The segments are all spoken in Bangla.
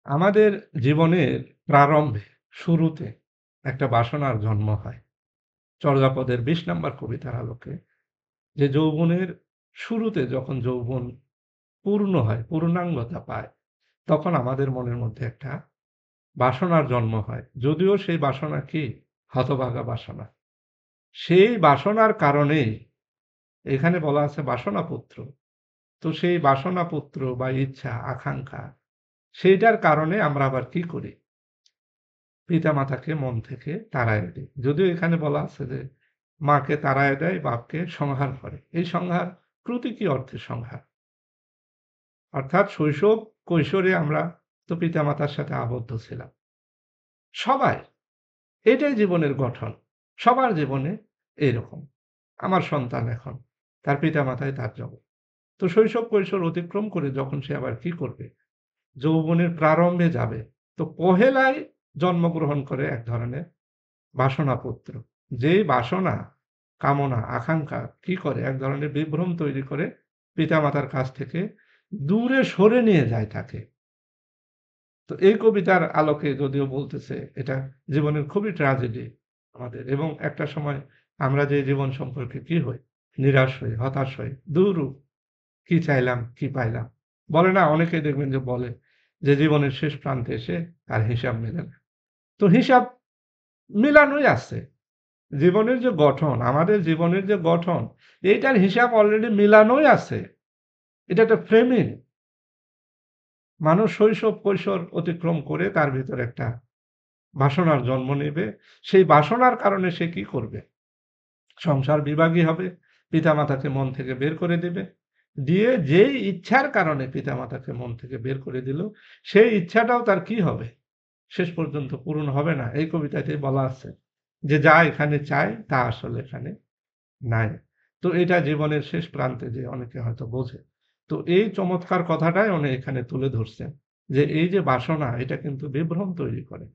আমাদের জীবনের প্রারম্ভে, শুরুতে একটা বাসনার জন্ম হয়। চর্যাপদের ২০ নাম্বার কবিতার আলোকে যে যৌবনের শুরুতে যখন যৌবন পূর্ণ হয়, পূর্ণাঙ্গতা পায়, তখন আমাদের মনের মধ্যে একটা বাসনার জন্ম হয়। যদিও সেই বাসনা কি? হতভাগা বাসনা। সেই বাসনার কারণেই এখানে বলা আছে বাসনাপুত্র। তো সেই বাসনাপুত্র বা ইচ্ছা, আকাঙ্খা সেইটার কারণে আমরা আবার কি করি? পিতামাতাকে মন থেকে তাড়াইয়া দেয়। যদিও এখানে বলা আছে যে, মাকে তাড়াইয়া দেয়, বাপকে সংহার করে। এই সংহার প্রতীকী অর্থে সংহার। অর্থাৎ শৈশব, কৈশোরে আমরা তো পিতামাতার সাথে আবদ্ধ ছিলাম। সবাই, এটাই জীবনের গঠন। সবার জীবনে এইরকম। আমার সন্তান এখন, তার পিতামাতাই তার জগৎ। তো শৈশব, কৈশোর অতিক্রম করে যখন সে আবার কি করবে? যৌবনের প্রারম্ভে যাবে। তো পহেলায় জন্মগ্রহণ করে এক ধরনের বাসনাপুত্র। যেই বাসনা, কামনা, আকাঙ্খা কি করে? এক ধরনের বিভ্রম তৈরি করে পিতামাতার কাছ থেকে দূরে সরে নিয়ে যায় তাকে। তো এই কবিতার আলোকে যদিও বলতেছে এটা জীবনের খুবই ট্র্যাজেডি আমাদের এবং একটা সময় আমরা যে জীবন সম্পর্কে কি হই? নিরাশ হই, হতাশ হই। ধুরু! কি চাইলাম, কি পাইলাম? বলে না? অনেকেই দেখবেন যে বলে যে জীবনের শেষ প্রান্তে এসে আর হিসাব মেলে না। তো হিসাব মিলানোই আছে। জীবনের যে গঠন, আমাদের জীবনের যে গঠন, এইটার হিসাব অলরেডি মিলানোই আছে। এটা একটা ফ্রেমিং। মানুষ শৈশব, কৈশোর অতিক্রম করে তার ভিতরে একটা বাসনার জন্ম নেবে। সেই বাসনার কারণে সে কি করবে? সংসার বিভাগী হবে, পিতামাতাকে মন থেকে বের করে দেবে। দিয়ে যেই ইচ্ছার কারণে পিতামাতাকে মন থেকে বের করে দিল, সেই ইচ্ছাটাও তার কি হবে? শেষ পর্যন্ত পূরণ হবে না। এই কবিতাতেই বলা আছে যে, যা এখানে চায় তা আসলে এখানে নাই। তো এটা জীবনের শেষ প্রান্তে যে অনেকে হয়তো বোঝে। তো এই চমৎকার কথাটাই উনি এখানে তুলে ধরছেন যে, এই যে বাসনা এটা কিন্তু বিভ্রম তৈরি করে।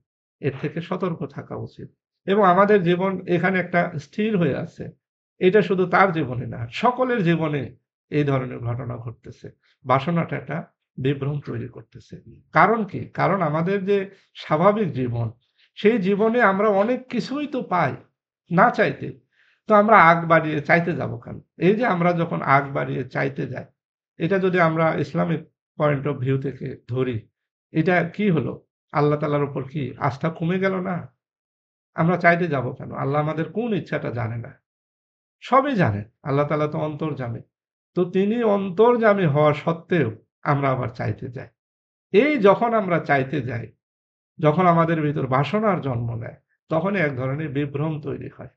এর থেকে সতর্ক থাকা উচিত। এবং আমাদের জীবন এখানে একটা স্থির হয়ে আছে। এটা শুধু তার জীবনে না, সকলের জীবনে এই ধরনের ঘটনা ঘটতেছে। বাসনাটা একটা বিভ্রম তৈরি করতেছে। কারণ কি? কারণ আমাদের যে স্বাভাবিক জীবন, সেই জীবনে আমরা অনেক কিছুই তো পাই, না চাইতে। তো আমরা আগ বাড়িয়ে চাইতে যাব কেন? এই যে আমরা যখন আগ বাড়িয়ে চাইতে যাই, এটা যদি আমরা ইসলামিক পয়েন্ট অফ ভিউ থেকে ধরি, এটা কি হলো? আল্লাহ তাআলার উপর কি আস্থা কমে গেল না? আমরা চাইতে যাব কেন? আল্লাহ আমাদের কোন ইচ্ছাটা জানে না? সবই জানেন। আল্লাহ তাআলা তো অন্তর্যামী। তো তিনি অন্তর্যামী হওয়া সত্ত্বেও আমরা আবার চাইতে যাই। এই যখন আমরা চাইতে যাই, যখন আমাদের ভিতর বাসনার জন্ম নেয়, তখনই এক ধরনের বিভ্রম তৈরি হয়।